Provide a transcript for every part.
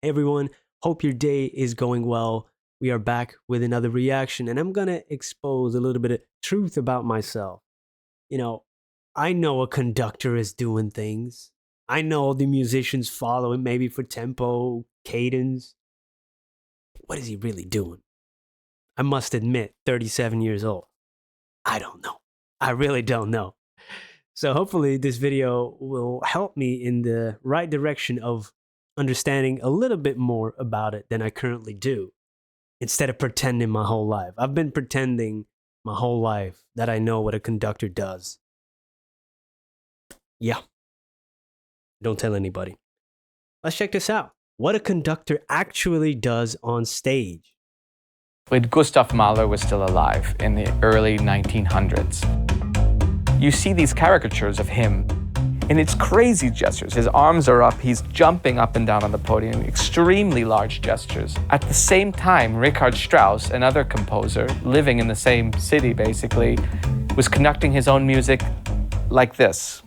Hey everyone, hope your day is going well. We are back with another reaction, and I'm gonna expose a little bit of truth about myself. You know, I know a conductor is doing things. I know the musicians follow him, maybe for tempo, cadence. What is he really doing? I must admit, 37 years old. I don't know. I really don't know. So hopefully this video will help me in the right direction of understanding a little bit more about it than I currently do, instead of pretending my whole life. I've been pretending my whole life that I know what a conductor does. Yeah, don't tell anybody. Let's check this out. What a conductor actually does on stage. When Gustav Mahler was still alive in the early 1900s, you see these caricatures of him, and it's crazy gestures. His arms are up, he's jumping up and down on the podium, extremely large gestures. At the same time, Richard Strauss, another composer, living in the same city basically, was conducting his own music like this,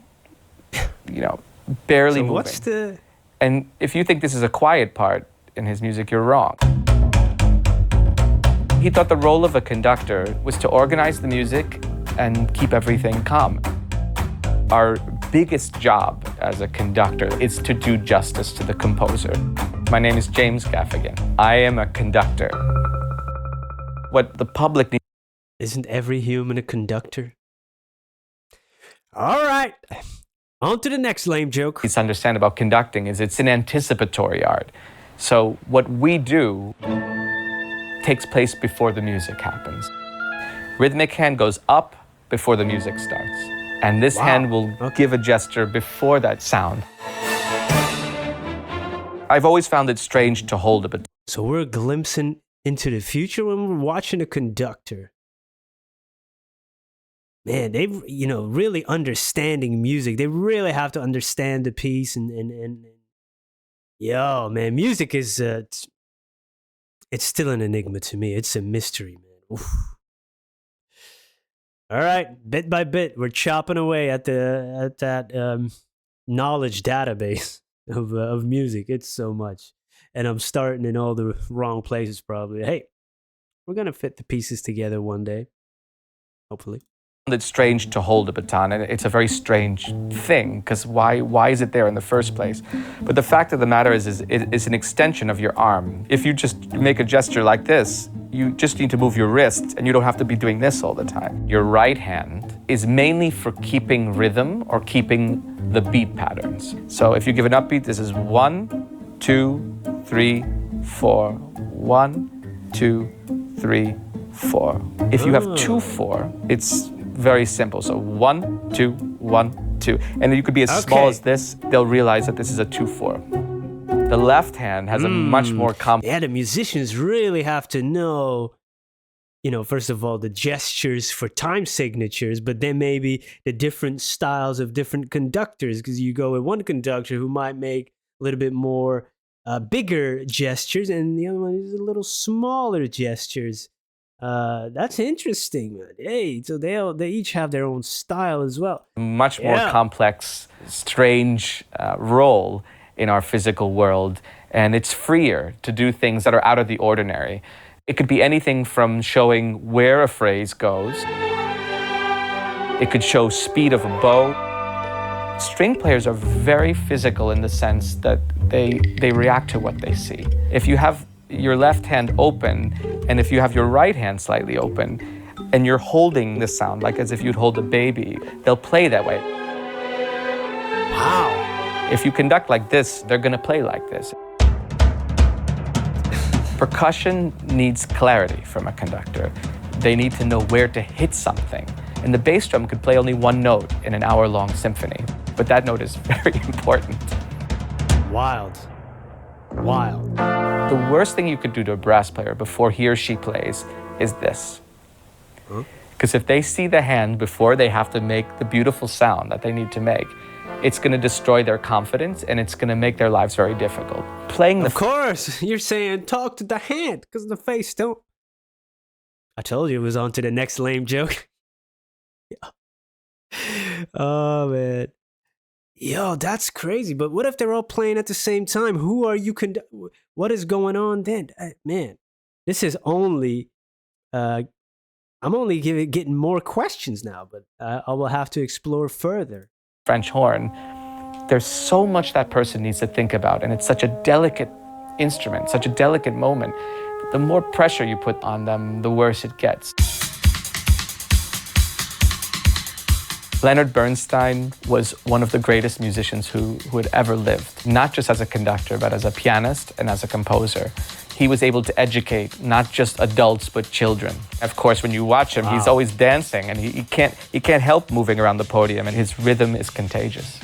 barely So moving. what's the... And if you think this is a quiet part in his music, you're wrong. He thought the role of a conductor was to organize the music and keep everything calm. Our biggest job as a conductor is to do justice to the composer. My name is James Gaffigan. I am a conductor. What the public needs... Isn't every human a conductor? All right, on to the next lame joke. to understand about conducting is it's an anticipatory art. So what we do takes place before the music happens. Rhythmic hand goes up before the music starts. And this hand will give a gesture before that sound. I've always found it strange to hold a baton. So we're glimpsing into the future when we're watching a conductor. Man, they really understanding music. They really have to understand the piece and yo, man, music is it's still an enigma to me. It's a mystery, man. Oof. All right, bit by bit, we're chopping away at that knowledge database of music. It's so much, and I'm starting in all the wrong places. Probably. Hey, we're gonna fit the pieces together one day, hopefully. It's strange to hold a baton, and it's a very strange thing, because why is it there in the first place? But the fact of the matter is it's an extension of your arm. If you just make a gesture like this, you just need to move your wrist, and you don't have to be doing this all the time. Your right hand is mainly for keeping rhythm or keeping the beat patterns. So if you give an upbeat, this is 1, 2, 3, 4. 1, 2, 3, 4. If you have 2/4, it's very simple. So 1, 2, 1, 2. And you could be as small as this. They'll realize that this is a 2/4. The left hand has a much more complex... Yeah, the musicians really have to know, first of all, the gestures for time signatures, but then maybe the different styles of different conductors, because you go with one conductor who might make a little bit more bigger gestures, and the other one is a little smaller gestures. That's interesting, man. Hey, so they each have their own style as well. Much more complex, strange role in our physical world, and it's freer to do things that are out of the ordinary. It could be anything from showing where a phrase goes. It could show speed of a bow. String players are very physical in the sense that they react to what they see. If you have your left hand open, and if you have your right hand slightly open, and you're holding the sound, like as if you'd hold a baby, they'll play that way. Wow. If you conduct like this, they're gonna play like this. Percussion needs clarity from a conductor. They need to know where to hit something. And the bass drum could play only one note in an hour-long symphony, but that note is very important. Wild. Wild. The worst thing you could do to a brass player before he or she plays is this. Because if they see the hand before they have to make the beautiful sound that they need to make, it's going to destroy their confidence, and it's going to make their lives very difficult. Of course, you're saying talk to the hand, because the face don't. I told you it was on to the next lame joke. Oh, man. Yo, that's crazy. But what if they're all playing at the same time? Who are you? What is going on then? Man, this is only. Uh, I'm only getting more questions now, but I will have to explore further. French horn, there's so much that person needs to think about, and it's such a delicate instrument, such a delicate moment. The more pressure you put on them, the worse it gets. Leonard Bernstein was one of the greatest musicians who had ever lived, not just as a conductor, but as a pianist and as a composer. He was able to educate not just adults, but children. Of course, when you watch him, he's always dancing, and he can't help moving around the podium, and his rhythm is contagious.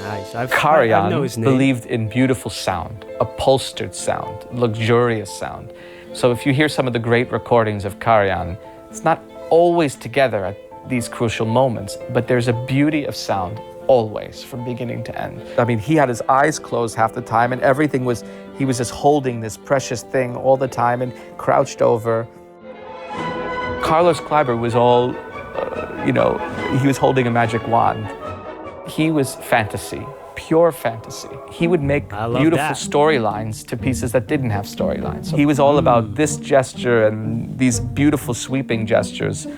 Nice. I know his Karajan name. believed in beautiful sound, upholstered sound, luxurious sound. So if you hear some of the great recordings of Karajan, it's not always together at these crucial moments, but there's a beauty of sound always from beginning to end. I mean, he had his eyes closed half the time, and he was just holding this precious thing all the time and crouched over. Carlos Kleiber was all, he was holding a magic wand. He was fantasy, pure fantasy. He would make beautiful storylines to pieces that didn't have storylines. So he was all about this gesture and these beautiful sweeping gestures.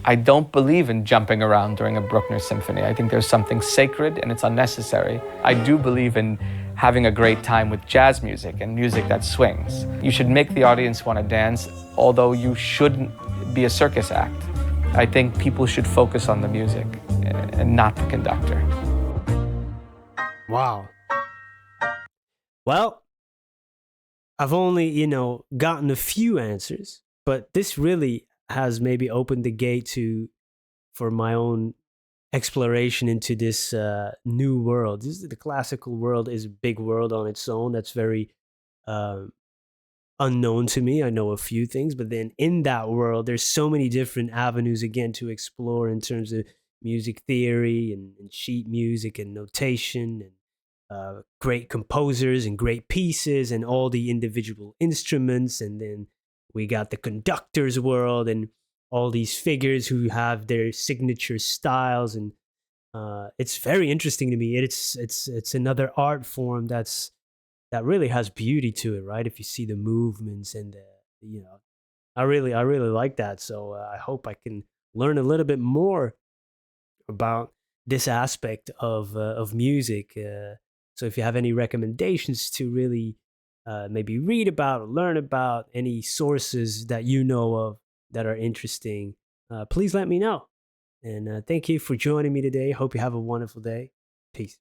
I don't believe in jumping around during a Bruckner symphony. I think there's something sacred and it's unnecessary. I do believe in having a great time with jazz music and music that swings. You should make the audience want to dance, although you shouldn't be a circus act. I think people should focus on the music and not the conductor. Wow. Well, I've only, gotten a few answers, but this really has maybe opened the gate for my own exploration into this new world. The classical world is a big world on its own that's very uh, unknown to me. I know a few things, but then in that world, there's so many different avenues again to explore in terms of music theory and sheet music and notation and great composers and great pieces and all the individual instruments. And then we got the conductors world and all these figures who have their signature styles. And it's very interesting to me. It's another art form that really has beauty to it, right? If you see the movements and I really like that. So I hope I can learn a little bit more about this aspect of music. So if you have any recommendations to really maybe read about or learn about any sources that you know of that are interesting, please let me know. And thank you for joining me today. Hope you have a wonderful day. Peace.